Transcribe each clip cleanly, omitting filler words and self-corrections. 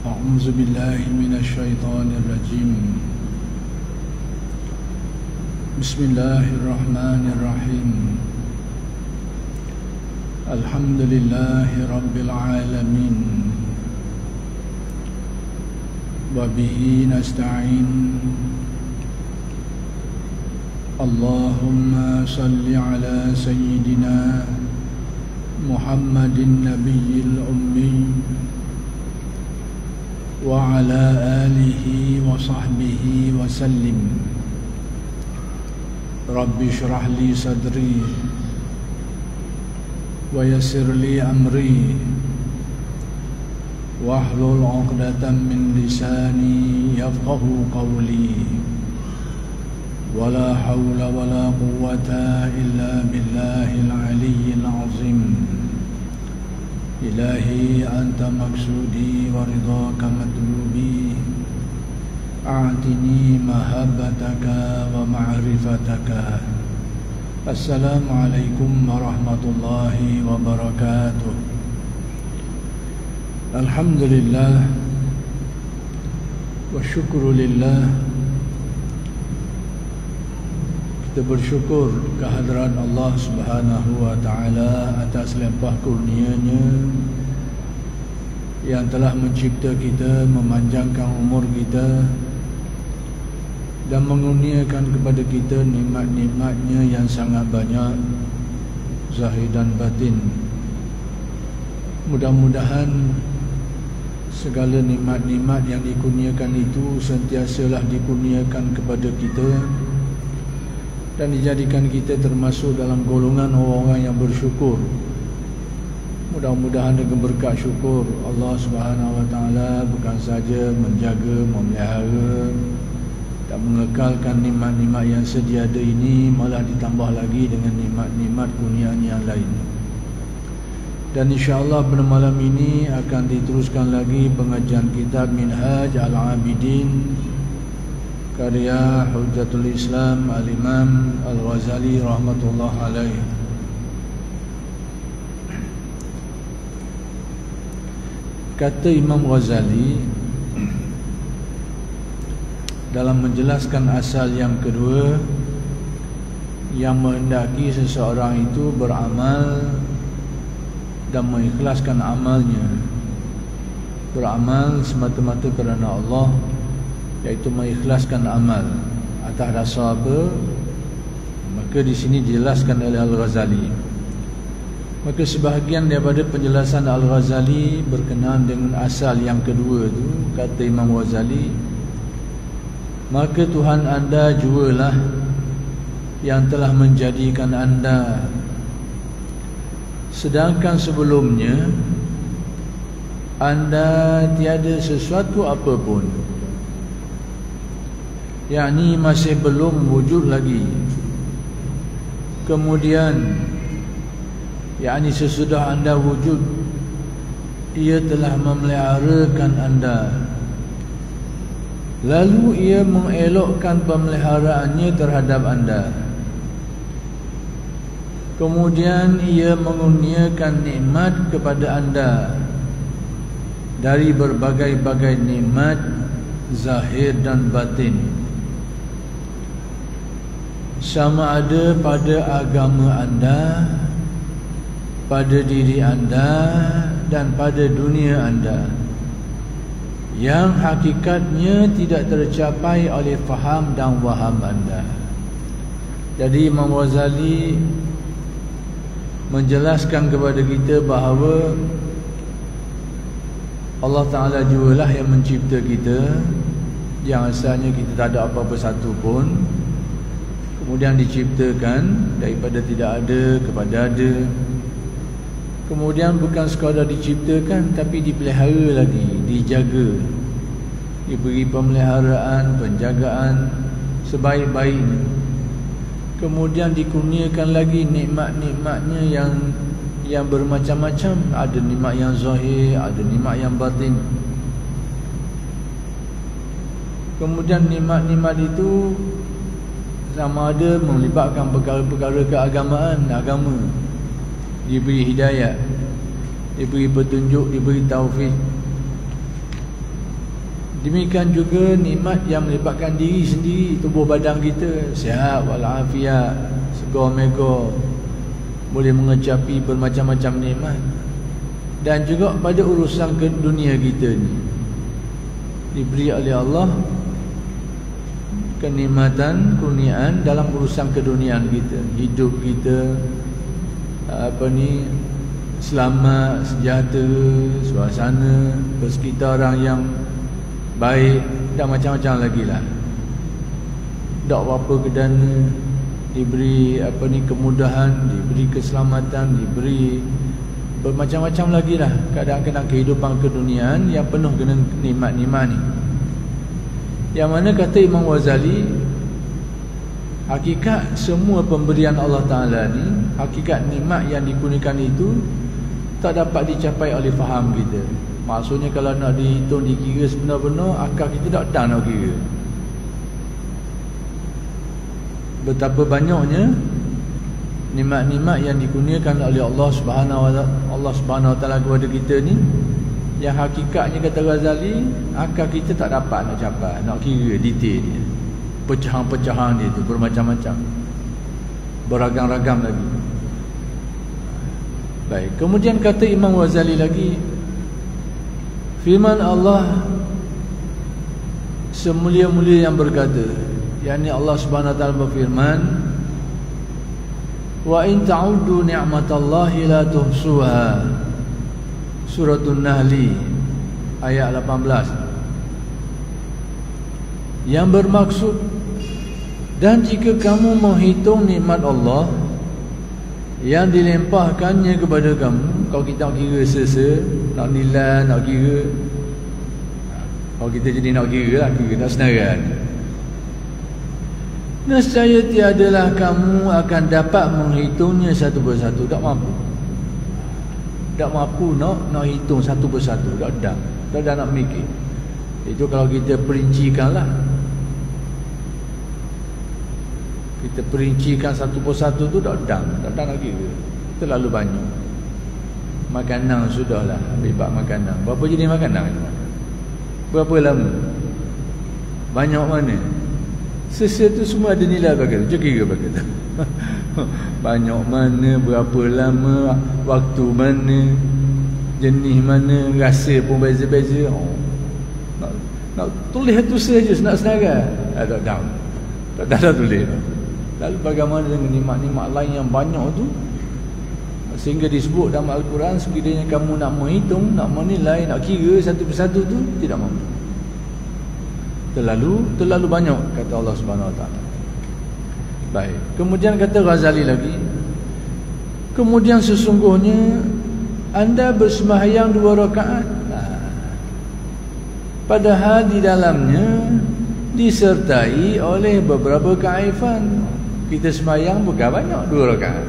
أعوذ بالله من الشيطان الرجيم بسم الله الرحمن الرحيم الحمد لله رب العالمين وبه نستعين اللهم صل على سيدنا محمد النبي الأمي وعلى آله وصحبه وسلم رب اشرح لي صدري ويسر لي أمري واحلل عقدة من لساني يفقه قولي ولا حول ولا قوة إلا بالله العلي العظيم إلهي أنت مقصودي ورضاك مطلوبي أعطني محبتك ومعرفتك السلام عليكم ورحمة الله وبركاته الحمد لله والشكر لله. Kita bersyukur kehadiran Allah Subhanahu wa taala atas limpah kurnia-Nya yang telah mencipta kita, memanjangkan umur kita dan mengurniakan kepada kita nikmat-nikmat-Nya yang sangat banyak zahir dan batin. Mudah-mudahan segala nikmat-nikmat yang dikurniakan itu sentiasalah dikurniakan kepada kita dan dijadikan kita termasuk dalam golongan orang-orang yang bersyukur. Mudah-mudahan dengan berkat syukur Allah Subhanahu wa taala bukan saja menjaga, memelihara dan mengekalkan nikmat-nikmat yang sedia ada ini, malah ditambah lagi dengan nikmat-nikmat kurniaan yang lain. Dan insya-Allah pada malam ini akan diteruskan lagi pengajian kitab Minhaj Al-Abidin karya Hujjatul Islam Al-Imam Al-Ghazali rahmatullah alaih. Kata Imam Ghazali dalam menjelaskan asal yang kedua yang menghendaki seseorang itu beramal dan mengikhlaskan amalnya, beramal semata-mata kerana Allah, iaitu mengikhlaskan amal. Atas dasar apa? Maka di sini dijelaskan oleh Al-Ghazali. Maka sebahagian daripada penjelasan Al-Ghazali berkenaan dengan asal yang kedua itu, kata Imam Ghazali, maka Tuhan anda jualah yang telah menjadikan anda, sedangkan sebelumnya anda tiada sesuatu apapun, yakni masih belum wujud lagi. Kemudian yakni sesudah anda wujud, ia telah memeliharakan anda, lalu ia mengelokkan pemeliharaannya terhadap anda. Kemudian ia mengurniakan nikmat kepada anda dari berbagai-bagai nikmat zahir dan batin, sama ada pada agama anda, pada diri anda dan pada dunia anda, yang hakikatnya tidak tercapai oleh faham dan waham anda. Jadi Imam Ghazali menjelaskan kepada kita bahawa Allah Ta'ala jualah yang mencipta kita, yang asalnya kita tak ada apa-apa satu pun, kemudian diciptakan daripada tidak ada kepada ada. Kemudian bukan sekadar diciptakan, tapi dipelihara lagi, dijaga, diberi pemeliharaan, penjagaan sebaik-baiknya. Kemudian dikurniakan lagi nikmat-nikmatnya yang bermacam-macam. Ada nikmat yang zahir, ada nikmat yang batin. Kemudian nikmat-nikmat itu sama ada melibatkan perkara-perkara keagamaan, agama. Diberi hidayah, diberi petunjuk, diberi taufik. Demikian juga nikmat yang melibatkan diri sendiri, tubuh badan kita sihat walafiat, segar mega, boleh mengecapi bermacam-macam nikmat. Dan juga pada urusan ke dunia kita ni diberi oleh Allah kenikmatan, kurniaan dalam urusan keduniaan kita. Hidup kita selamat, sejahtera, suasana persekitaran yang baik dan macam-macam lagi lah. Tak apa-apa kedana diberi kemudahan, diberi keselamatan, diberi bermacam-macam lagi lah keadaan-keadaan kehidupan keduniaan yang penuh dengan nikmat-nikmat ni. Yang mana kata Imam Ghazali, hakikat semua pemberian Allah Ta'ala ni, hakikat nikmat yang dikurniakan itu tak dapat dicapai oleh faham kita. Maksudnya kalau nak dihitung, dikira sebenar-benar, akal kita tak nak kira betapa banyaknya nikmat-nikmat yang dikurniakan oleh Allah Subhanahu Wa Ta'ala kepada kita ni, yang hakikatnya kata Ghazali, akal kita tak dapat nak capai, nak kira detail dia, pecahan-pecahan dia tu bermacam-macam, beragam-ragam lagi. Baik, kemudian kata Imam Ghazali lagi, firman Allah semulia-mulia yang berkata, yakni Allah Subhanahu Wa Ta'ala berfirman, wa in ta'uddu ni'matallahi la tuhsuha. Suratul Nahli ayat 18, yang bermaksud, dan jika kamu menghitung nikmat Allah yang dilempahkannya kepada kamu, kalau kita nak kira sesa, nak nilai, nak kira, kalau kita jadi nak kira lah, kira nak senarai, nescaya tiadalah kamu akan dapat menghitungnya satu persatu. Tak mampu, tak mampu nak hitung satu persatu. Tak ada nak mikir. Itu kalau kita perincikan lah, kita perincikan satu persatu tu, tak ada nak kira, terlalu banyak. Makanan sudahlah, ambil bab makanan. Berapa jenis makanan? Berapa lama? Banyak mana? Sesuatu semua ada nilai begitu. Cuba kira begitu. Banyak mana, berapa lama, waktu mana, jenis mana, rasa pun beza-beza. Nak tulis itu saja, nak senarai. Tak ada tulis. Lalu bagaimana dengan nikmat-nikmat lain yang banyak tu, sehingga disebut dalam Al-Quran, sekiranya kamu nak menghitung, nak menilai, nak kira satu persatu tu, tidak mampu. Terlalu banyak, kata Allah Subhanahu Wa Ta'ala. Baik, kemudian kata Ghazali lagi, kemudian sesungguhnya anda bersembahyang 2 rakaat, padahal di dalamnya disertai oleh beberapa kearifan. Kita sembahyang bukan banyak, 2 rakaat.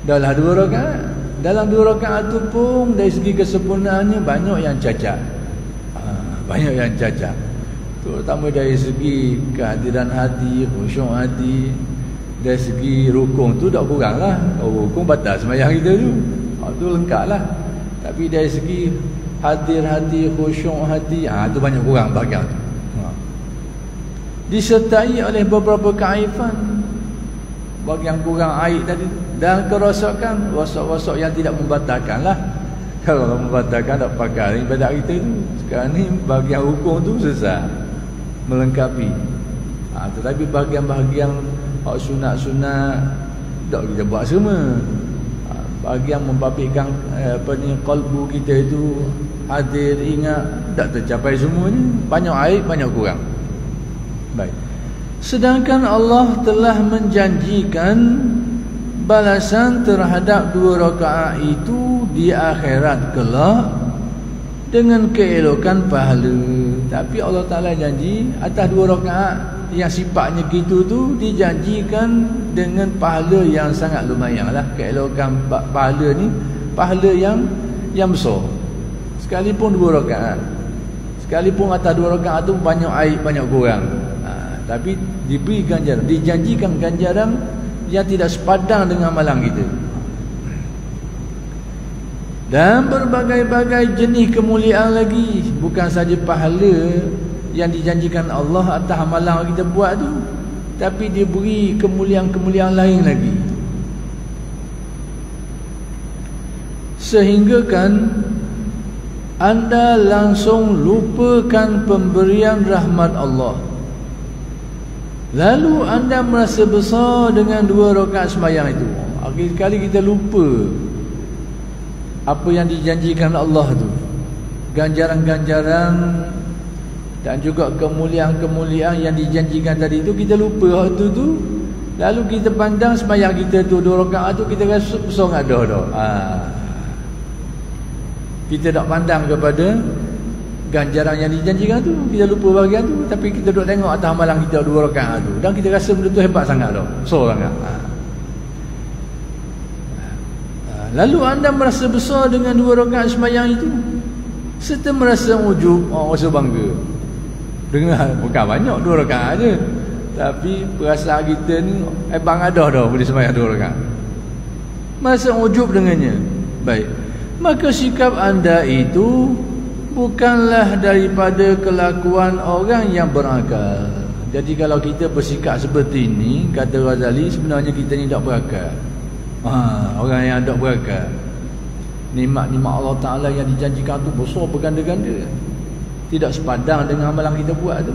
Dalam 2 rakaat, dalam 2 rakaat tu pun dari segi kesempurnaannya banyak yang cacat. Banyak yang cacat, terutama dari segi kehadiran hati, khusyuk hati. Dari segi rukun tu tak kurang lah. Rukun batal sembahyang kita tu, tu lengkap lah. Tapi dari segi hadir hati, khusyuk hati, tu banyak kurang bahagian tu. Disertai oleh beberapa kearifan, bagi yang kurang aib tadi, dan kerosakan, rosak-rosak yang tidak membatalkan lah. Kalau membatalkan tak pakai ibadat kita tu. Sekarang ni bahagian hukum tu sesat, melengkapi. Tetapi bahagian-bahagian sunat-sunat tak kita buat semua. Bahagian membabitkan qalbu kita itu hadir, ingat, tak tercapai semuanya. Banyak aib, banyak kurang. Baik. Sedangkan Allah telah menjanjikan balasan terhadap 2 rakaat itu di akhirat kelak dengan keelokan pahala. Tapi Allah Ta'ala janji atas 2 rakaat yang sifatnya gitu tu dijanjikan dengan pahala yang sangat lumayan lah. Keelokan pahala ni, pahala yang besar. Sekalipun 2 rakaat, sekalipun atas 2 rakaat tu banyak aib, banyak kurang, tapi diberi ganjaran, dijanjikan ganjaran yang tidak sepadan dengan amalan kita. Dan berbagai-bagai jenis kemuliaan lagi. Bukan saja pahala yang dijanjikan Allah atas amalan kita buat tu, tapi dia beri kemuliaan-kemuliaan lain lagi. Sehingga kan anda langsung lupakan pemberian rahmat Allah. Lalu anda merasa besar dengan 2 rakaat sembahyang itu. Akhir sekali kita lupa apa yang dijanjikan Allah tu, ganjaran-ganjaran dan juga kemuliaan-kemuliaan yang dijanjikan tadi tu, kita lupa waktu tu. Lalu kita pandang sembahyang kita tu 2 rakaat tu, kita rasa besar tak ada. Kita tak pandang kepada ganjaran yang dijanjikan tu, kita lupa bahagian tu, tapi kita duk tengok atas amalan kita 2 rakaat tu, dan kita rasa benda tu hebat sangat dah, besar sangat. Lalu anda merasa besar dengan 2 rakaat sembahyang itu, serta merasa ujub, rasa bangga dengan, bukan banyak 2 rakaat aja, tapi perasaan kita ni bang ada dah boleh sembahyang 2 rakaat, merasa ujub dengannya. Baik, maka sikap anda itu bukanlah daripada kelakuan orang yang berakal. Jadi kalau kita bersikap seperti ini, kata Ghazali, sebenarnya kita ni tak berakal. Orang yang tak berakal, nikmat-nikmat Allah Ta'ala yang dijanjikan tu besar berganda-ganda, tidak sepadan dengan amalan kita buat tu.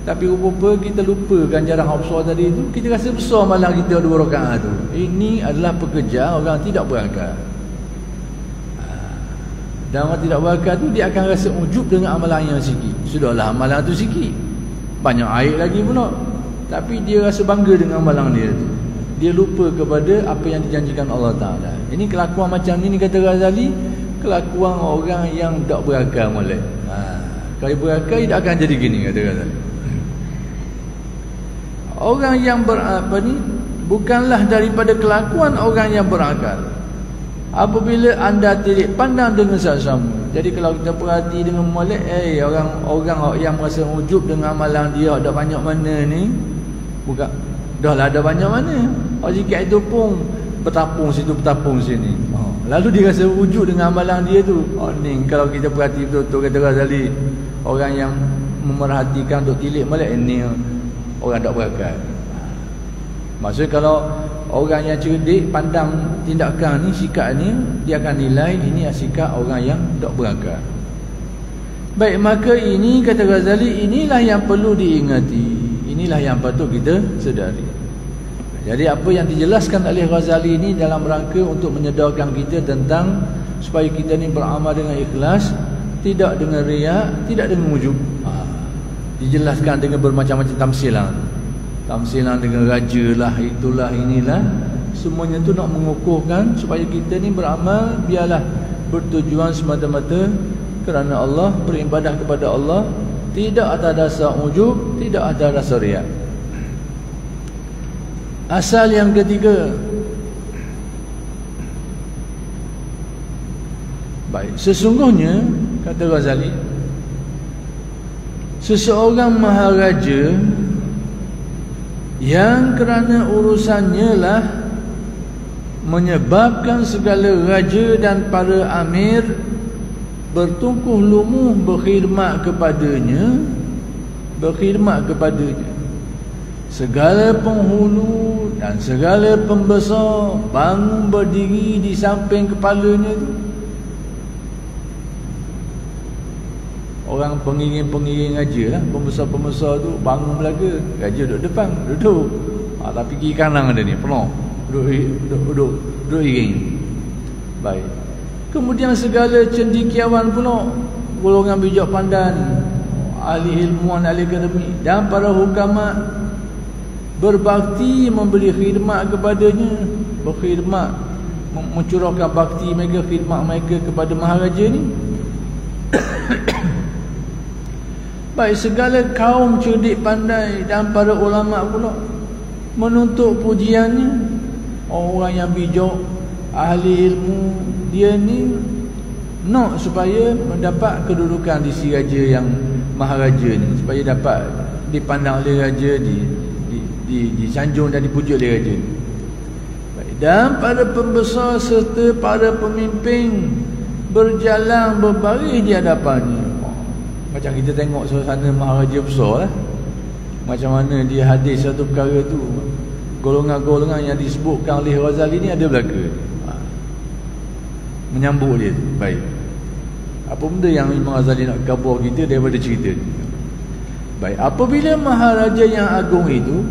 Tapi rupa-rupa kita lupa ganjaran besar tadi tu, kita rasa besar amalan kita 2 rakaat tu. Ini adalah pekerja orang tidak berakal. Dan orang tidak berakal tu, dia akan rasa ujub dengan amalan yang sikit. Sudahlah amalan tu sikit, banyak air lagi pula, tapi dia rasa bangga dengan amalan dia tu. Dia lupa kepada apa yang dijanjikan Allah Ta'ala. Ini kelakuan macam ni, kata Ghazali, kelakuan orang yang tak berakal molek. Kalau berakal, dia akan jadi gini, kata Ghazali. Orang yang bukanlah daripada kelakuan orang yang berakal apabila anda tilik pandang dengan sesama. Jadi kalau kita perhati dengan molek, orang yang merasa ujub dengan amalan dia ada banyak mana ni, bukan dah lah ada banyak mana, sikit itu pun bertapung situ bertapung sini. Lalu dia rasa ujub dengan amalan dia tu. Ni kalau kita perhati betul-betul, kata Ghazali, orang yang memerhatikan untuk tilik molek, ni orang tak berakal. Maksudnya kalau orang yang cerdik pandang tindakan ni, sikap ni, dia akan nilai ini sikap orang yang tak berakal. Baik, maka ini, kata Ghazali, inilah yang perlu diingati, inilah yang patut kita sedari. Jadi apa yang dijelaskan oleh Ghazali ini dalam rangka untuk menyedarkan kita tentang supaya kita ni beramal dengan ikhlas, tidak dengan riak, tidak dengan ujub. Dijelaskan dengan bermacam-macam tamsilan. Tamsilan dengan raja lah, itulah, inilah. Semuanya tu nak mengukuhkan supaya kita ni beramal biarlah bertujuan semata-mata kerana Allah, beribadah kepada Allah, tidak atas dasar ujub, tidak atas dasar riak. Asal yang ketiga. Baik, sesungguhnya, kata Ghazali, seseorang maharaja yang kerana urusannya lah menyebabkan segala raja dan para amir bertungkuh lumuh berkhidmat kepadanya, segala penghulu dan segala pembesar bangun berdiri di samping kepalanya tu. Orang pengiring-pengiring raja lah, pembesar-pembesar tu bangun belaga, raja duduk depan, duduk. Tapi kiri kanan ada ni, penuh, duduk iring. Baik. Kemudian segala cendekiawan pula, golongan bijak pandan, ahli ilmuwan, ahli akademik dan para hukama berbakti memberi khidmat kepadanya, berkhidmat, mencurahkan bakti mereka, khidmat mereka kepada maharaja ni. Baik, segala kaum cerdik pandai dan para ulama pula menuntut pujiannya. Orang yang bijak, ahli ilmu, dia ni nak supaya mendapat kedudukan di si raja yang maharaja ni, supaya dapat dipandang oleh raja, disanjung dan dipuji oleh raja. Baik, dan para pembesar serta para pemimpin berjalan berbaris di hadapannya. Macam kita tengok suasana maharaja besar lah. Macam mana dia hadis satu perkara tu, golongan-golongan yang disebutkan oleh Ghazali ni ada belaka. Menyambut dia tu. Baik. Apa benda yang Imam Ghazali nak kabur kita daripada cerita ni? Baik, apabila maharaja yang agung itu,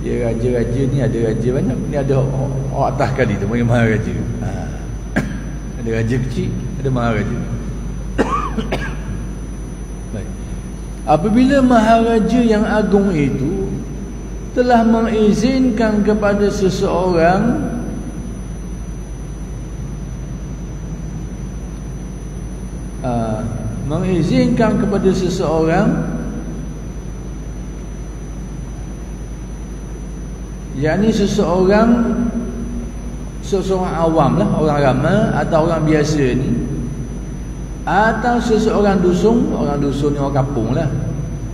dia raja-raja ni ada raja banyak, ni ada orang atas kali tu, panggil maharaja. Ada raja kecil, ada maharaja. Baik. Apabila maharaja yang agung itu telah mengizinkan kepada seseorang yakni seseorang awam lah, orang ramai atau orang biasa ni, atau seseorang dusun. Orang dusun ni orang kampung lah,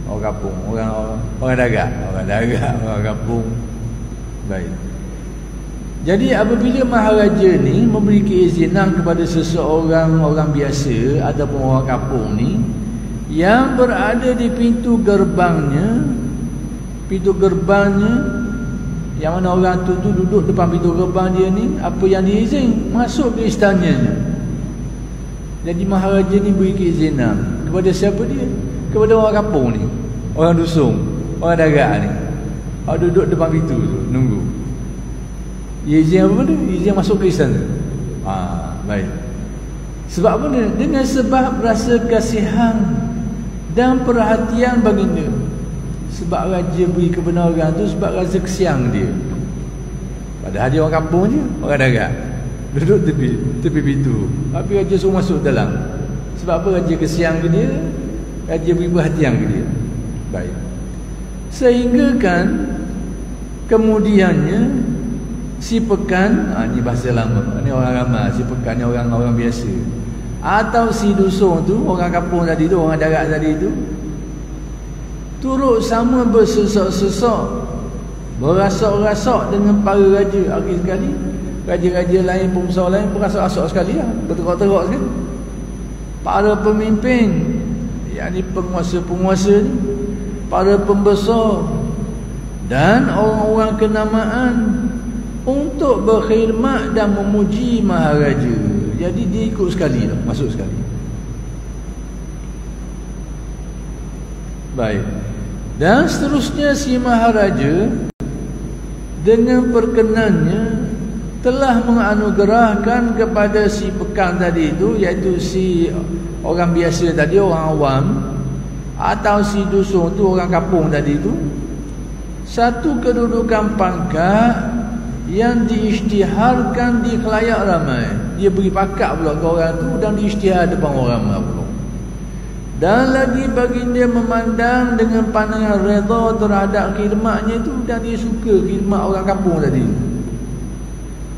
orang kampung, orang darat, orang kampung. Baik. Jadi apabila maharaja ni memberi keizinan kepada seseorang orang biasa ataupun orang kampung ni yang berada di pintu gerbangnya, yang mana orang tu duduk depan pintu gerbang dia ni, apa yang diizin masuk ke istananya. Jadi maharaja ni beri keizinan kepada siapa dia? Kepada orang kampung ni, orang dusun, orang darat ni. Orang duduk depan pintu tu nunggu. Izin apa benda? Izin masuk ke istana. Baik. Sebab apa benda? Dengan sebab rasa kasihan dan perhatian baginda. Sebab raja beri kebenaran tu sebab rasa kesian dia. Padahal dia orang kampung je, orang darat, duduk tepi pintu. Tapi raja suruh masuk dalam. Sebab apa? Raja kesian ke dia, raja beri perhatian ke dia. Baik. Sehingga kan kemudiannya si pekan, ni bahasa lama, ni orang ramai, si pekan ni orang biasa, atau si dusun tu, orang kampung tadi tu, orang darat tadi tu, turut sama bersesak-sesak, berasak-rasak dengan para raja. Akhir sekali raja-raja lain, pengusaha lain berasak-rasak sekali lah, berteruk-teruk sekali. Para pemimpin, yakni penguasa-penguasa ni, para pembesar dan orang-orang kenamaan untuk berkhidmat dan memuji maharaja. Jadi dia ikut sekali lah, masuk sekali. Baik. Dan seterusnya si maharaja dengan perkenannya telah menganugerahkan kepada si pekan tadi itu, iaitu si orang biasa tadi, orang awam, atau si dusun tu, orang kampung tadi itu, satu kedudukan pangkat yang diisytiharkan di khalayak ramai. Dia beri pakat pula ke orang tu dan diisytihar depan orang ramai pula. Dan lagi baginda memandang dengan pandangan redha terhadap khidmatnya itu, dan dia suka khidmat orang kampung tadi.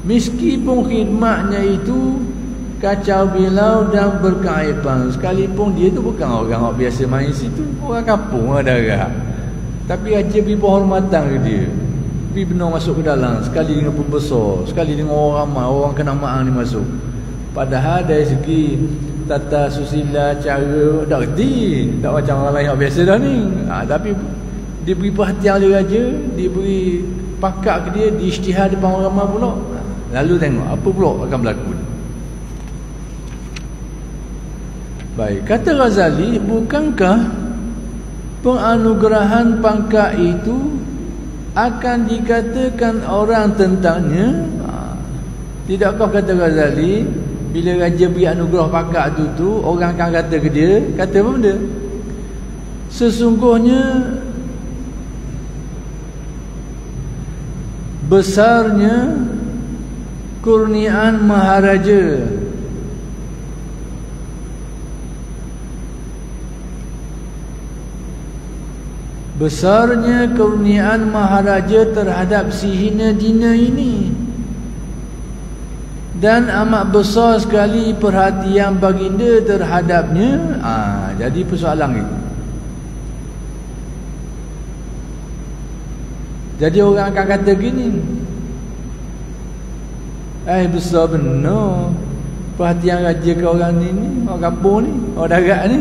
Meskipun khidmatnya itu kacau bilau dan berkaiban, sekalipun dia tu bukan orang biasa main situ, orang kampung, orang darat. Tapi raja beri penghormatan ke dia, beri benar masuk ke dalam, sekali dengan pembesar, sekali dengan orang ramai, orang kenamaan ni masuk. Padahal dari segi tata susila, cara tak reti, tak macam orang lain yang biasa dah ni. Tapi dia beri perhatian oleh raja, dia beri pakat ke dia, diisytihar depan orang ramai pula. Lalu tengok apa pula akan berlaku. Baik, kata Ghazali, bukankah penganugerahan pangkat itu akan dikatakan orang tentangnya? Tidakkah, kata Ghazali, bila raja beri anugerah pangkat tu orang akan kata ke dia, kata apa benda? Sesungguhnya besarnya kurniaan maharaja, besarnya kurniaan maharaja terhadap si hina dina ini, dan amat besar sekali perhatian baginda terhadapnya. Jadi persoalan itu. Jadi orang akan kata gini, besar benar perhatian raja ke orang ni, orang kampung ni, orang darat ni.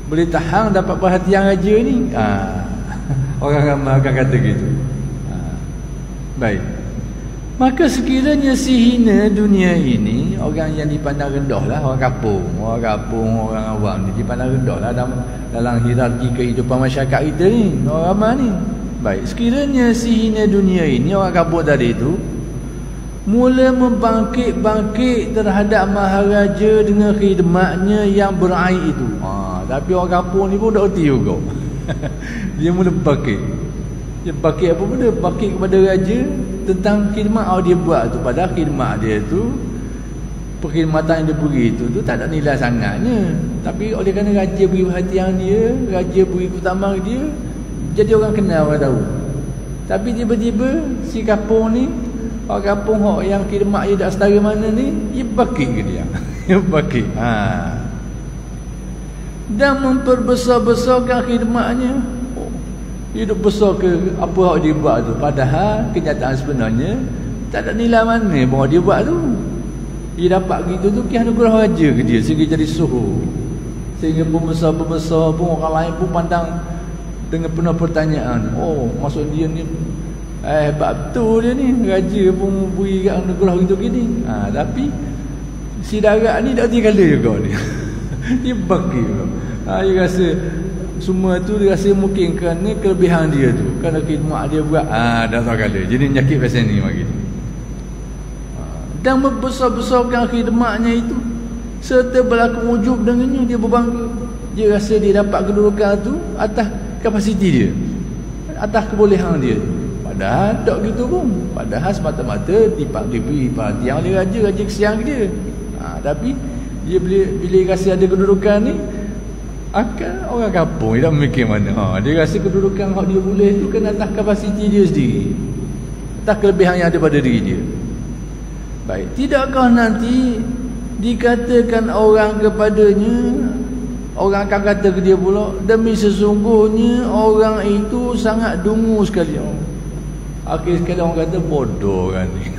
Boleh tahan dapat perhatian raja ni. Orang ramai akan kata gitu. Baik. Maka sekiranya si hina dunia ini, orang yang dipandang rendah lah, orang kampung, orang awam ni dipandang rendah lah dalam hierarki kehidupan masyarakat kita ni, orang ramai ni. Baik, sekiranya si hina dunia ini, orang kampung tadi itu mula membangkit-bangkit terhadap maharaja dengan khidmatnya yang beraib itu. Tapi orang kampung ni pun dah erti juga. Dia mula bangkit. Dia bangkit apa benda? Bangkit kepada raja tentang khidmat dia buat tu. Padahal khidmat dia tu, perkhidmatan yang dia beri tu tak ada nilai sangatnya. Tapi oleh kerana raja beri perhatian dia, raja beri keutamaan dia, jadi orang kenal, orang tahu. Tapi tiba-tiba si kampung ni, orang kampung yang khidmat dia tak setara mana ni, dia bangkit ke dia. Dia bangkit. Dan memperbesar-besarkan khidmatnya. Dia duk besar ke apa yang dia buat tu. Padahal kenyataan sebenarnya tak ada nilai mana bahawa dia buat tu. Dia dapat gitu tu kian anugerah raja ke dia sehingga jadi suhu. Sehingga pembesar-pembesar pun orang lain pun pandang dengan penuh pertanyaan. Maksud dia ni hebat betul dia ni. Raja pun beri anugerah gitu gini. Tapi si darat ni tak tinggal juga ni. Dia bangkit. Dia rasa semua tu dia rasa mungkin kerana kelebihan dia tu, kerana khidmat dia buat dah tahu kala. Jadi nyakit pasal ni mari. Dan membesar-besarkan khidmatnya itu serta berlaku ujub dengannya, dia berbangga. Dia rasa dia dapat kedudukan tu atas kapasiti dia, atas kebolehan dia. Padahal tak gitu pun. Padahal semata-mata diberi perhatian oleh raja kesian dia. Tapi dia bila rasa ada kedudukan ni, akan orang kampung dia tak memikir mana. Dia rasa kedudukan yang dia boleh tu kena atas kapasiti dia sendiri, atas kelebihan yang ada pada diri dia. Baik, tidakkah nanti dikatakan orang kepadanya, orang akan kata ke dia pula, demi sesungguhnya orang itu sangat dungu sekali. Akhir sekali orang kata bodoh kan ni.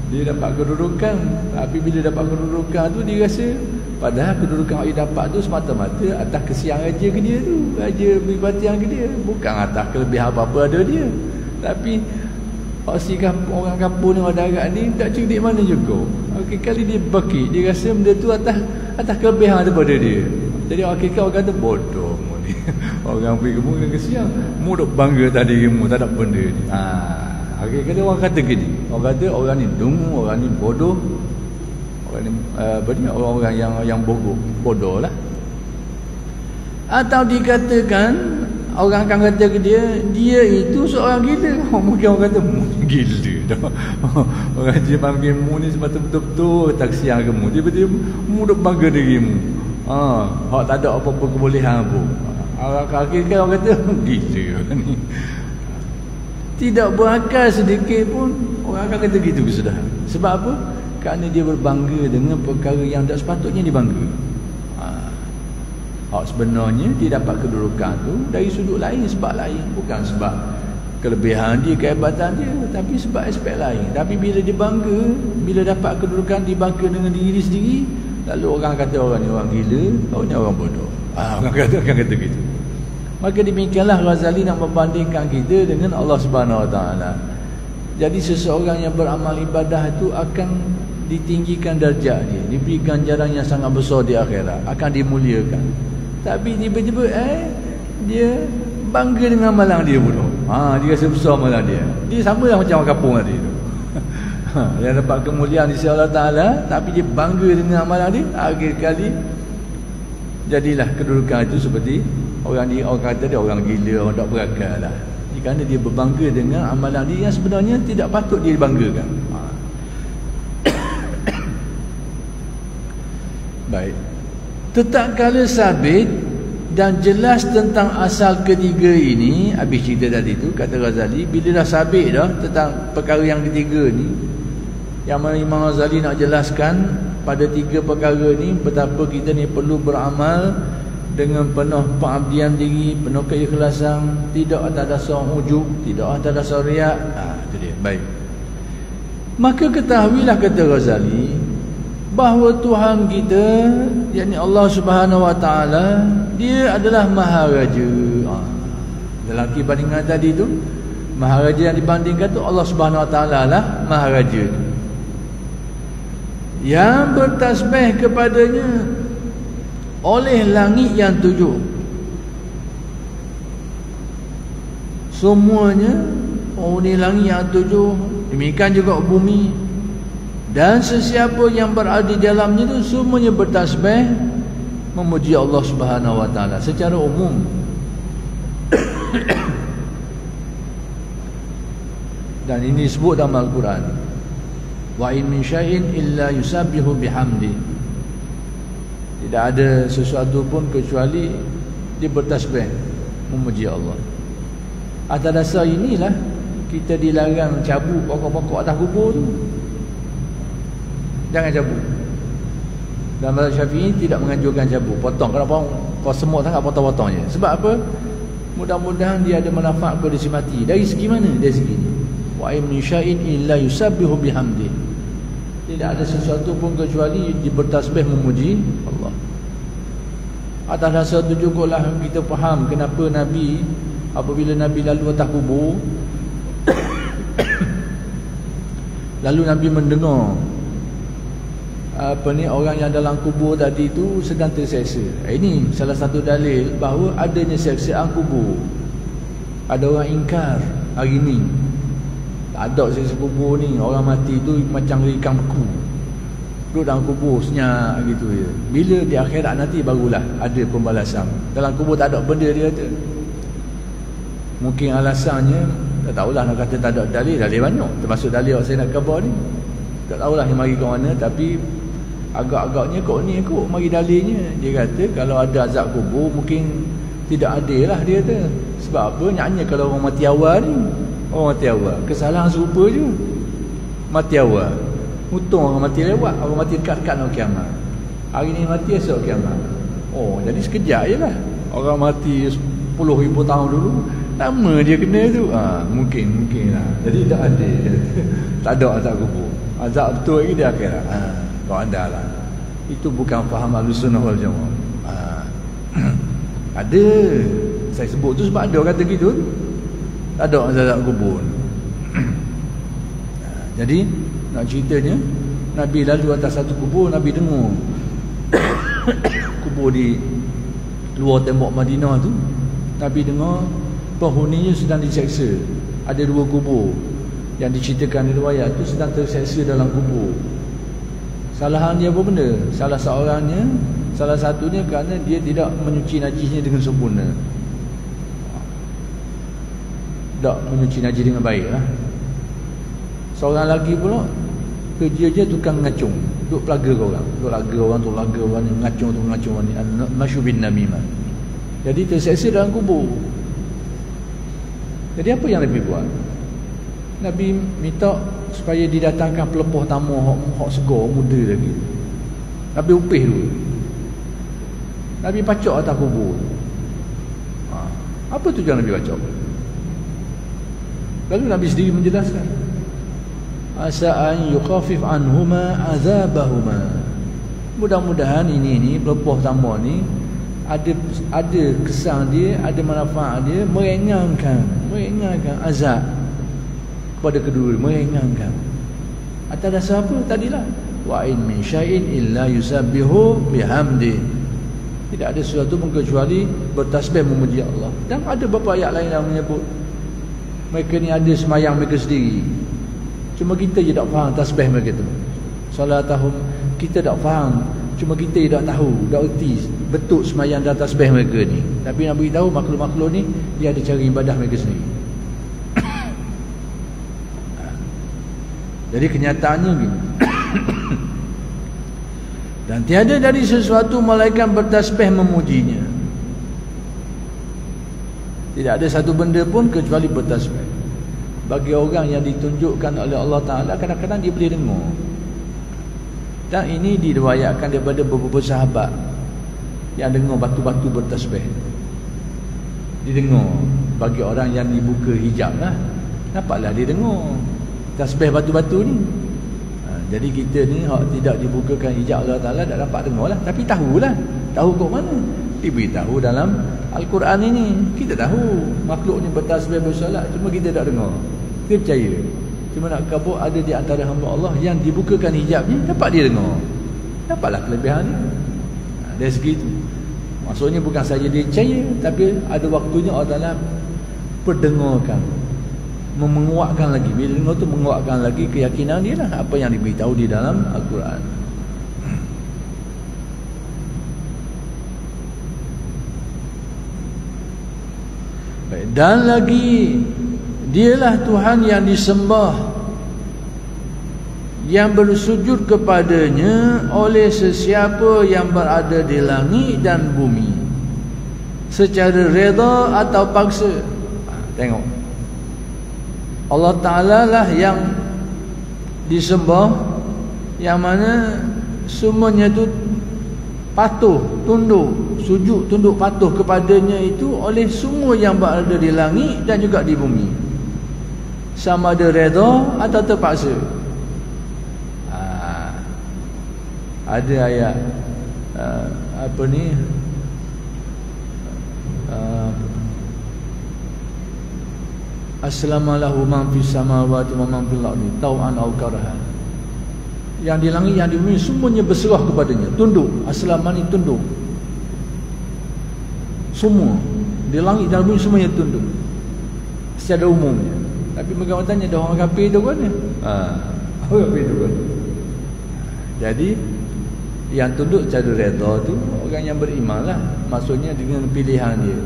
Dia dapat kedudukan, tapi bila dapat kedudukan tu dia rasa padahal kedudukan yang dia dapat tu semata-mata atas kesian raja ke dia tu. Raja beri perhatian ke dia, bukan atas kelebihan apa-apa ada dia. Tapi orang kampung ni, orang darat ni tak cerdik mana juga. Akhir kali dia bangkit, dia rasa benda tu atas kelebihan daripada dia. Jadi akhir kali orang kata bodoh mu ni. Orang beri kamu dengan kesian, mu duk bangga tadi dirimu tak ada benda ni. Akhir kali orang kata gini. Orang kata orang ni dungu, orang ni bodoh. Orang ni orang-orang yang bodoh lah. Atau dikatakan, orang akan kata ke dia itu seorang gila. Mungkin orang kata gila dah. Orang dia panggil mu ni sebab betul-betul tak kesian ke mu. Tiba-tiba mu duk bangga dirimu. Hak tak ada apa-apa kebolehan pun. Akhir-akhir orang kata gila ni. Tidak berakal sedikit pun orang akan kata gitu ke sudah. Sebab apa? Kerana dia berbangga dengan perkara yang tak sepatutnya dibangga. Sebenarnya dia dapat kedudukan tu dari sudut lain, sebab lain, bukan sebab kelebihan dia, kehebatan dia, tapi sebab aspek lain. Tapi bila dia bangga, bila dapat kedudukan dibangga dengan diri sendiri, lalu orang kata orang ni orang gila, orang ni orang bodoh. Orang akan kata gitu. Maka demikianlah Ghazali nak membandingkan kita dengan Allah Subhanahu Wa Taala. Jadi seseorang yang beramal ibadah itu akan ditinggikan darjah dia, diberi ganjaran yang sangat besar di akhirat, akan dimuliakan. Tapi tiba-tiba dia bangga dengan amalan dia pula. Dia rasa besar amalan dia. Dia samalah macam orang kampung tadi tu. Yang dapat kemuliaan di sisi Allah Taala, tapi dia bangga dengan amalan dia, akhir kali jadilah kedudukan itu seperti orang kata dia orang gila, orang tak berakal lah. Kerana dia berbangga dengan amalan dia yang sebenarnya tidak patut dia banggakan. Baik. Tatkala sabit dan jelas tentang asal ketiga ini, habis cerita tadi tu kata Ghazali, bila dah sabit dah tentang perkara yang ketiga ni, yang mana Imam Ghazali nak jelaskan pada tiga perkara ni, betapa kita ni perlu beramal dengan penuh pengabdian diri, penuh keikhlasan, tidak atas dasar ujub, tidak atas dasar riak. Itu dia. Baik. Maka ketahuilah, kata Ghazali, bahawa Tuhan kita, yakni Allah Subhanahu Wa Taala, dia adalah Maharaja. Lelaki bandingan tadi tu, Maharaja yang dibandingkan tu Allah Subhanahu Wa Taala lah Maharaja, yang bertasbih kepadanya oleh langit yang 7. Semuanya oleh langit yang 7, demikian juga bumi, dan sesiapa yang berada di dalamnya itu semuanya bertasbih memuji Allah Subhanahu Wa Taala secara umum. Dan ini disebut dalam Al-Quran, wa in min syai'in illa yusabbihu bihamdi. Tidak ada sesuatu pun kecuali dia bertasbih memuji Allah. Atas dasar inilah kita dilarang cabut pokok-pokok atas kubur tu. Jangan cabut. Dan mazhab Syafi'i tidak menganjurkan cabut. Potong, kalau semut sangat potong-potong je. Sebab apa? Mudah-mudahan dia ada manfaat kepada si mati. Dari segi mana? Dari segi ni. Wa in min syai'in illa yusabbihu bihamdi. Tidak ada sesuatu pun kecuali dia bertasbih memuji Allah. Atas dasar tu jugalah kita faham kenapa Nabi, apabila Nabi lalu atas kubur, lalu Nabi mendengar orang yang dalam kubur tadi tu sedang terseksa. Ini salah satu dalil bahawa adanya seksaan kubur. Ada orang ingkar hari ni tak ada seksa kubur ni, orang mati tu macam ikan beku, duduk dalam kubur senyap gitu je. Bila di akhirat nanti barulah ada pembalasan. Dalam kubur tak ada benda, dia kata. Mungkin alasannya tak tahulah, nak kata tak ada dalil banyak, termasuk dalil saya nak khabar ni. Tak tahulah yang mari ke mana, tapi agak-agaknya kok ni kot mari dalilnya. Dia kata kalau ada azab kubur mungkin tidak ada lah, dia kata. Sebab apa? Nyanyi kalau orang mati awal ni, orang mati awal kesalahan serupa je, mati awal. Untung orang mati lewat, orang mati dekat-dekat nak kiamat. Hari ni mati, esok kiamat. Oh, jadi sekejap je lah. Orang mati 10,000 tahun dulu, lama dia kena tu. Mungkin lah. Jadi tak ada. Tak ada azab kubur. Azab betul lagi di akhirat. Kau ada lah. Itu bukan faham Ahlussunnah wal Jamaah. Ada. Saya sebut tu sebab ada orang kata gitu. Tak ada azab kubur. Jadi nak ceritanya, Nabi lalu atas satu kubur, Nabi dengar kubur di luar tembok Madinah tu, Nabi dengar penghuninya sedang diseksa. Ada 2 kubur yang diceritakan di riwayat tu sedang terseksa dalam kubur. Salahan dia apa benda? Salah satunya kerana dia tidak menyuci najisnya dengan sempurna. Tak menyuci najis dengan baik lah. Seorang lagi pula kerja je tukang ngacung, duk pelaga orang, ni ngacung ni, masyubin namimah. Jadi terseksa dalam kubur. Jadi apa yang Nabi buat? Nabi minta supaya didatangkan pelepoh tamu hak segar, muda lagi. Nabi upih dulu. Nabi pacak atas kubur. Apa tujuan Nabi pacak? Lalu Nabi sendiri menjelaskan, asa'an yukhafif anhuma azabahuma. Mudah-mudahan ini pelepoh tamu ni ada kesan dia, ada manfaat dia, meringankan azab kepada kedua, meringankan. Atas dasar apa tadilah? Wa in min syai'in illa yusabbihu bihamdi. Tidak ada sesuatu pun kecuali bertasbih memuji Allah. Dan ada beberapa ayat lain yang menyebut mereka ni ada semayang mereka sendiri. Cuma kita je tak faham tasbih mereka tu. Salatahum kita tak faham, cuma kita je tak tahu, tak erti betul semayang dan tasbih mereka ni. Tapi nak beritahu makhluk-makhluk ni dia ada cara ibadah mereka sendiri. Jadi kenyataannya gini. Dan tiada dari sesuatu malaikat bertasbih memujinya. Tidak ada satu benda pun kecuali bertasbih. Bagi orang yang ditunjukkan oleh Allah Ta'ala, kadang-kadang dia boleh dengar. Dan ini diriwayatkan daripada beberapa sahabat yang dengar batu-batu bertasbih. Didengar. Bagi orang yang dibuka hijab lah, nampaklah dia dengar tasbih batu-batu ni. Jadi kita ni tidak dibukakan hijab Allah Ta'ala tak dapat dengar lah. Tapi tahulah. Tahu kat mana? Diberitahu dalam Al-Quran ini. Kita tahu makhluk ni bertasbih bersolat, cuma kita tak dengar. Kita percaya. Cuma nak kabur ada di antara hamba Allah yang dibukakan hijab ni, dapat dia dengar. Dapatlah kelebihan ni. Dari segi itu. Maksudnya bukan saja dia percaya, tapi ada waktunya Allah Ta'ala perdengarkan, menguatkan lagi. Bila dengar tu menguatkan lagi keyakinan dia lah, apa yang diberitahu di dalam Al-Quran. Dan lagi, dialah Tuhan yang disembah, yang bersujud kepadanya oleh sesiapa yang berada di langit dan bumi, secara reda atau paksa. Tengok, Allah Ta'ala lah yang disembah, yang mana semuanya itu patuh, tunduk, sujud, tunduk, patuh kepadanya itu oleh semua yang berada di langit dan juga di bumi, sama ada reda atau terpaksa. Ada ayat apa ni, Assalamualaikum man fis samawati wa man fil ardi tau'an aw karahan. Yang di langit, yang di bumi semuanya berserah kepadanya, tunduk. Aslamani tunduk. Semua di langit dan bumi semuanya tunduk secara umumnya. Tapi bagaimana tanya dah orang kafir tu kan? Orang kafir tu kan. Jadi yang tunduk secara redha tu orang yang beriman lah. Maksudnya dengan pilihan dia.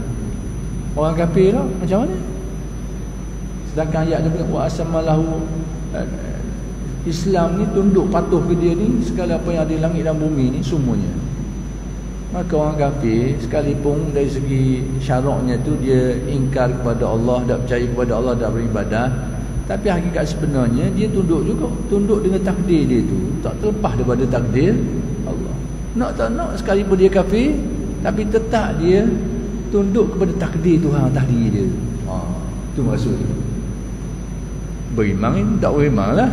Orang kafir lah macam mana? Sedangkan ayat dia wa asmalahu, Islam ni tunduk patuh ke dia ni, segala apa yang ada di langit dan bumi ni semuanya. Maka orang kafir sekalipun dari segi syaraknya tu dia ingkar kepada Allah, tak percaya kepada Allah, tak beribadah, tapi hakikat sebenarnya dia tunduk juga, tunduk dengan takdir dia tu, tak terlepas daripada takdir Allah. Nak tak nak, sekalipun dia kafir, tapi tetap dia tunduk kepada takdir Tuhan tadi dia. Itu maksudnya. Beriman ni tak beriman lah,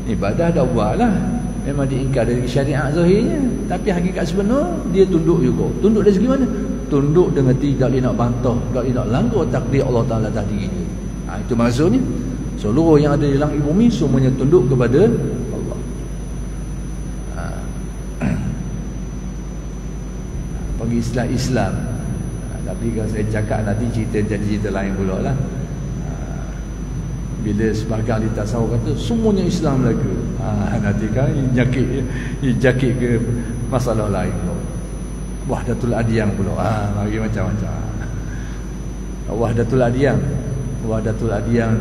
ibadah tak buat lah, memang diingkar dari syariat zahirnya, tapi hakikat sebenar dia tunduk juga. Tunduk dari segi mana? Tunduk dengan tidak dia nak bantah, tak dia nak langgar takdir Allah Ta'ala tadi dia. Itu maksudnya seluruh yang ada di langit bumi semuanya tunduk kepada Allah. Bagi Islam. Tapi kalau saya cakap nanti cerita lain pula lah. Bila sebahagian di tasawuf kata semuanya Islam lagi, nanti kan jakit ke masalah lain pula. Wahdatul Adyan pula, bagi macam-macam. Wahdatul Adyan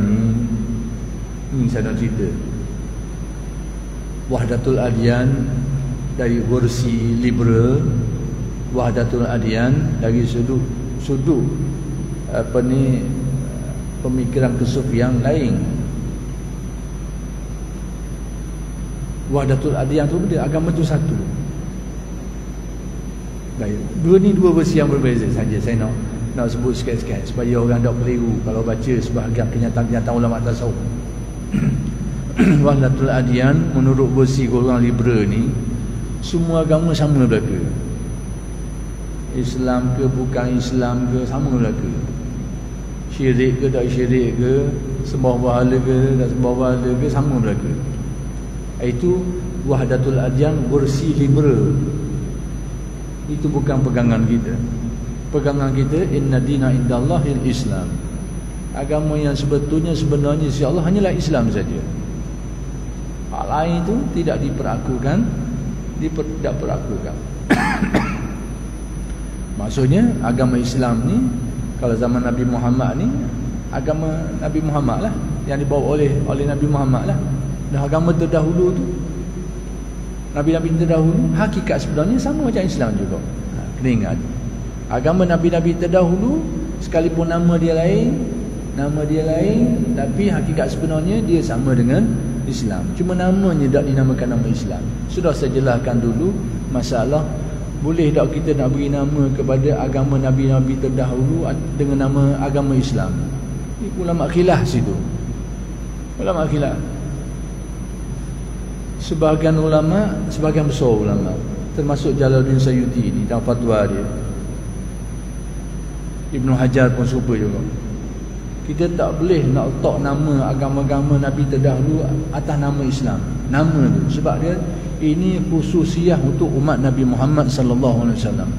ni saya nak cerita. Wahdatul Adyan dari versi liberal, Wahdatul Adyan dari sudut apa ni, pemikiran kesufian lain. Wahdatul Adyan tu dia agama tu satu. Baik, dua versi yang berbeza saja. Saya nak sebut sikit-sikit supaya orang tak keliru kalau baca sebahagian kenyataan ulama tasawuf. Wahdatul Adyan menurut versi golongan liberal ni, semua agama sama belaka. Islam ke bukan Islam ke sama belaka. Syirik ke tak syirik ke, sembah berhala ke tak sembah berhala ke, sama belaka. Itu Wahdatul Adyan versi liberal. Itu bukan pegangan kita. Pegangan kita inna dina indallahil Islam. Agama yang sebenarnya si Allah hanyalah Islam saja. Hal lain itu tidak diperakukan, tidak perakukan. Maksudnya agama Islam ni, kalau zaman Nabi Muhammad ni, agama Nabi Muhammad lah, yang dibawa oleh Nabi Muhammad lah. Dan agama terdahulu tu, Nabi-Nabi terdahulu, hakikat sebenarnya sama macam Islam juga. Kena ingat, agama Nabi-Nabi terdahulu, sekalipun nama dia lain, tapi hakikat sebenarnya dia sama dengan Islam. Cuma namanya tak dinamakan nama Islam. Sudah saya jelaskan dulu masalah boleh tak kita nak beri nama kepada agama Nabi-Nabi terdahulu dengan nama agama Islam. Ulama khilaf situ. Ulama khilaf. sebahagian ulama, sebahagian besar ulama, termasuk Jalaluddin Sayyuti ni dalam fatwa dia, Ibnu Hajar pun serupa juga. Kita tak boleh nak letak nama agama-agama Nabi terdahulu atas nama Islam. Nama tu sebab dia ini khususiah untuk umat Nabi Muhammad sallallahu alaihi wasallam.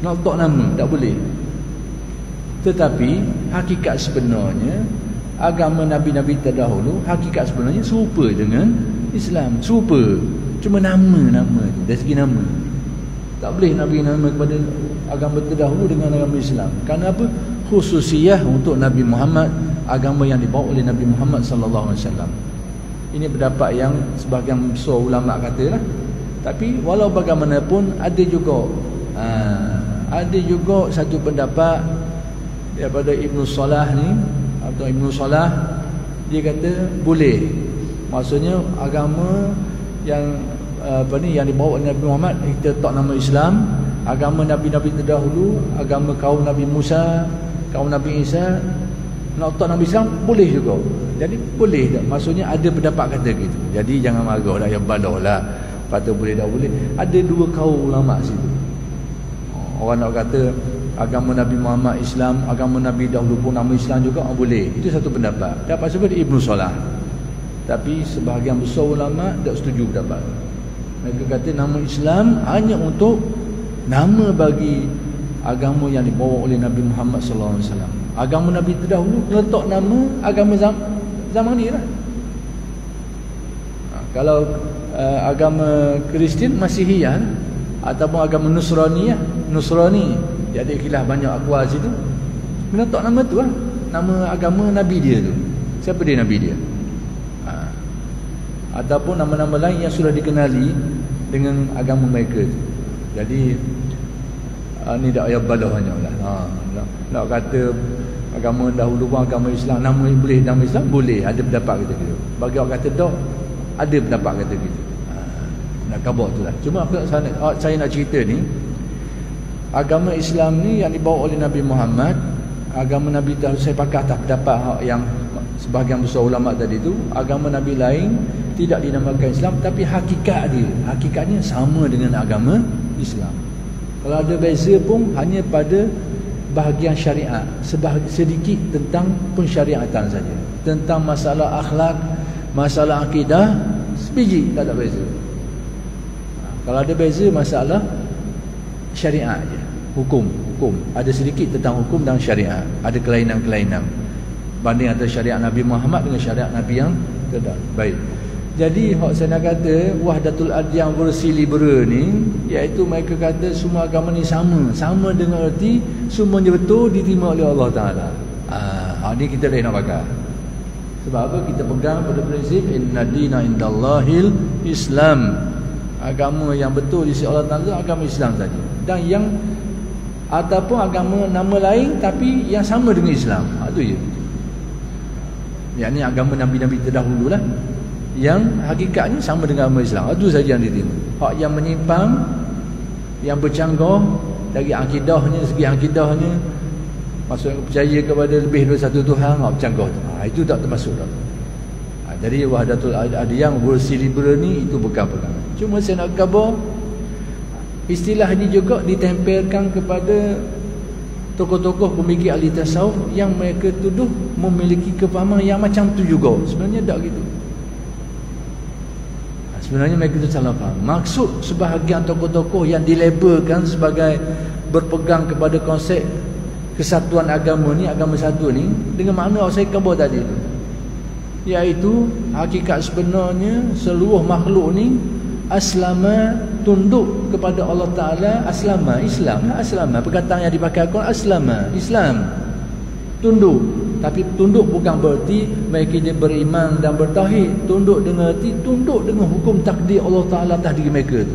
Nak letak nama tak boleh. Tetapi hakikat sebenarnya agama Nabi-Nabi terdahulu, hakikat sebenarnya serupa dengan Islam, serupa. Cuma nama-nama tu, dari segi nama. Tak boleh Nabi nama kepada agama terdahulu dengan agama Islam. Kerana apa? Khususiah untuk Nabi Muhammad, agama yang dibawa oleh Nabi Muhammad sallallahu alaihi wasallam. Ini pendapat yang sebahagian besar ulama kata lah. Tapi walau bagaimanapun ada juga satu pendapat daripada Ibnu Salah ni, atau Ibnu Salah, dia kata boleh. Maksudnya agama yang yang dibawa oleh Nabi Muhammad kita letak nama Islam, agama Nabi-Nabi terdahulu, agama kaum Nabi Musa, kaum Nabi Isa, nak letak nama Islam boleh juga. Jadi boleh tak? Maksudnya ada pendapat kata gitu. Jadi jangan marah dah, yang balah lah kata boleh tak boleh. Ada dua kaum ulama situ. Orang nak kata agama Nabi Muhammad Islam, agama Nabi dahulu pun nama Islam juga, boleh. Itu satu pendapat. Dapat sebut Ibnu Salah. Tapi sebahagian besar ulama tak setuju pendapat. Mereka kata nama Islam hanya untuk nama bagi agama yang dibawa oleh Nabi Muhammad sallallahu alaihi wasallam. Agama Nabi terdahulu letak nama agama zaman ni lah. Kalau agama Kristian Masihiyah ataupun agama Nusrani dia ada khilaf banyak akwal situ. Kena letak nama tu lah, nama agama Nabi dia tu. Siapa dia Nabi dia? Ataupun nama-nama lain yang sudah dikenali dengan agama mereka tu. Jadi ni dak payah balah banyaklah. Nak kata agama dahulu pun agama Islam, nama boleh nama Islam boleh, ada pendapat kata gitu. Bagi orang kata tak, ada pendapat kata gitu. Nak khabar tu lah. Cuma saya nak cerita ni, agama Islam ni yang dibawa oleh Nabi Muhammad, agama Nabi dahulu, saya pakai atas pendapat yang sebahagian besar ulama tadi tu, agama Nabi lain tidak dinamakan Islam, tapi hakikatnya sama dengan agama Islam. Kalau ada beza pun hanya pada bahagian syariat, sedikit tentang pensyariatan saja. Tentang masalah akhlak, masalah akidah, sebiji tak ada beza. Kalau ada beza masalah syariat je, hukum ada sedikit tentang hukum dan syariat, ada kelainan-kelainan banding antara syariat Nabi Muhammad dengan syariat Nabi yang terdahulu. Baik. Jadi hak saya nak kata wahdatul adyan versi liberal ni, iaitu mereka kata semua agama ni sama dengan erti semuanya betul diterima oleh Allah Taala. Ni kita dah nak pakai. Sebab apa? Kita pegang pada prinsip inna dina indallahil Islam. Agama yang betul di sisi Allah Taala agama Islam saja. Dan yang ataupun agama nama lain tapi yang sama dengan Islam. Itu je. Yang ni agama Nabi-Nabi terdahulu lah, yang hakikatnya sama dengan agama Islam. Itu saja yang diterima. Hak yang menyimpang, yang bercanggah dari akidahnya, segi akidahnya, maksudnya percaya kepada lebih daripada satu Tuhan, bercanggah tu. Itu tak termasuk dah. Jadi wahdatul adyan versi liberal ni itu pegang-pegang. Cuma saya nak khabar, istilah ini juga ditempelkan kepada tokoh-tokoh pemikir ahli tasawuf yang mereka tuduh memiliki kefahaman yang macam tu juga. Sebenarnya tak gitu. Sebenarnya mereka itu salah faham. Maksud sebahagian tokoh-tokoh yang dilabelkan sebagai berpegang kepada konsep kesatuan agama ni, agama satu ni, dengan makna saya khabar tadi tu, iaitu hakikat sebenarnya seluruh makhluk ni aslama, tunduk kepada Allah Ta'ala. Aslama, Islam lah, aslama, perkataan yang dipakai Al-Quran, aslama, Islam, tunduk. Tapi tunduk bukan berarti mereka dia beriman dan bertauhid. Tunduk dengan arti tunduk dengan hukum takdir Allah Ta'ala atas diri mereka tu.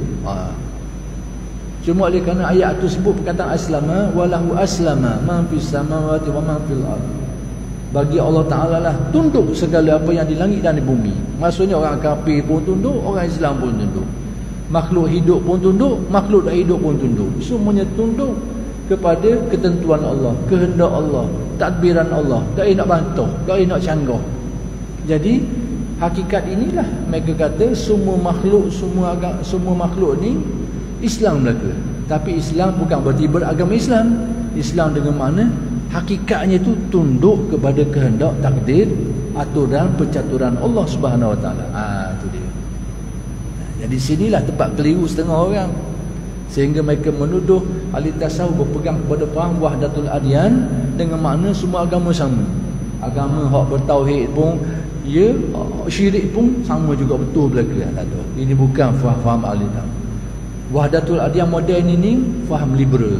Cuma oleh kerana ayat tu sebut perkataan aslama, walahu aslama man fis samawati wa man fil ardh. Bagi Allah Ta'ala lah tunduk segala apa yang di langit dan di bumi. Maksudnya orang kafir pun tunduk, orang Islam pun tunduk, makhluk hidup pun tunduk, makhluk tak hidup pun tunduk. Semuanya tunduk kepada ketentuan Allah, kehendak Allah, tadbiran Allah. Tak nak bantah, tak nak canggah. Jadi hakikat inilah mereka kata semua makhluk ni Islam belaka. Tapi Islam bukan berarti beragama Islam. Islam dengan makna hakikatnya itu tunduk kepada kehendak, takdir, aturan, percaturan Allah Subhanahu Wa Taala. Itu dia. Jadi sinilah tempat keliru setengah orang, sehingga mereka menuduh ahli tasawuf berpegang kepada faham wahdatul adyan dengan makna semua agama sama. Agama hak bertauhid pun ya, syirik pun sama juga, betul belaka. Tak tahu. Ini bukan faham ahli tasawuf. Wahdatul adyan moden ini faham liberal.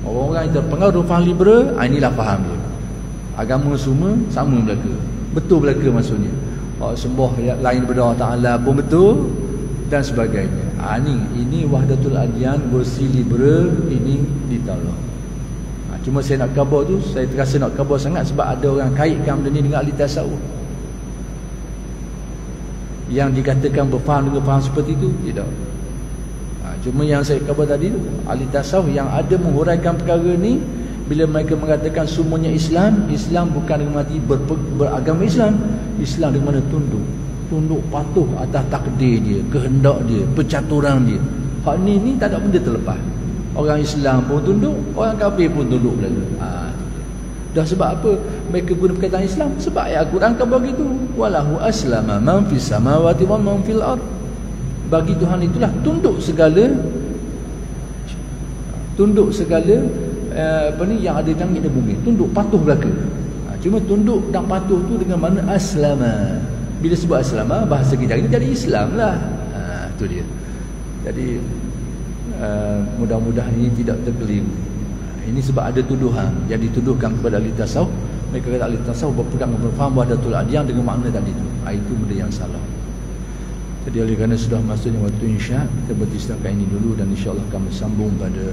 Orang-orang yang terpengaruh faham liberal, inilah faham dia. Agama semua sama belaka. Betul belaka maksudnya. Sembah lain daripada Allah Taala pun betul dan sebagainya. Ini wahdatul adyan versi liberal, ini ditolak. Cuma saya nak khabar tu, saya terasa nak khabar sangat sebab ada orang kaitkan benda ni dengan ahli tasawuf. Yang dikatakan berfaham dengan faham seperti itu, tidak. Cuma yang saya khabar tadi tu, ahli tasawuf yang ada menghuraikan perkara ni, bila mereka mengatakan semuanya Islam, Islam bukan dengan arti beragama Islam. Islam dengan mana tunduk patuh atas takdir dia, kehendak dia, percaturan dia. Hak ni tak ada benda terlepas. Orang Islam pun tunduk, orang kafir pun tunduk belaka. Dah sebab apa mereka guna perkataan Islam? Sebab ayat Al-Quran khabar begitu. Walahu aslama man fis samawati wa man fil ard. Bagi Tuhan itulah tunduk segala yang ada di langit dan bumi. Tunduk patuh belaka. Cuma tunduk dan patuh tu dengan mana aslama. Bila sebut aslama, bahasa kita ini jadi Islam lah. Itu dia. Jadi mudah-mudahan ini tidak terkeliru. Ini sebab ada tuduhan yang dituduhkan kepada ahli tasawuf. Mereka kata ahli tasawuf berpegang kepada faham wahdatul adyan dengan makna tadi itu. Itu benda yang salah. Jadi oleh kerana sudah masuknya waktu insya, kita berhenti setakat ini dulu dan insya-Allah akan bersambung pada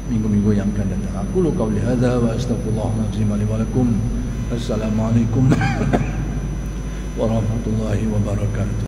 minggu-minggu yang akan datang. Aku lu qauli hadza wa astaghfirullahalazim li wa lakum. Assalamualaikum warahmatullahi wabarakatuh.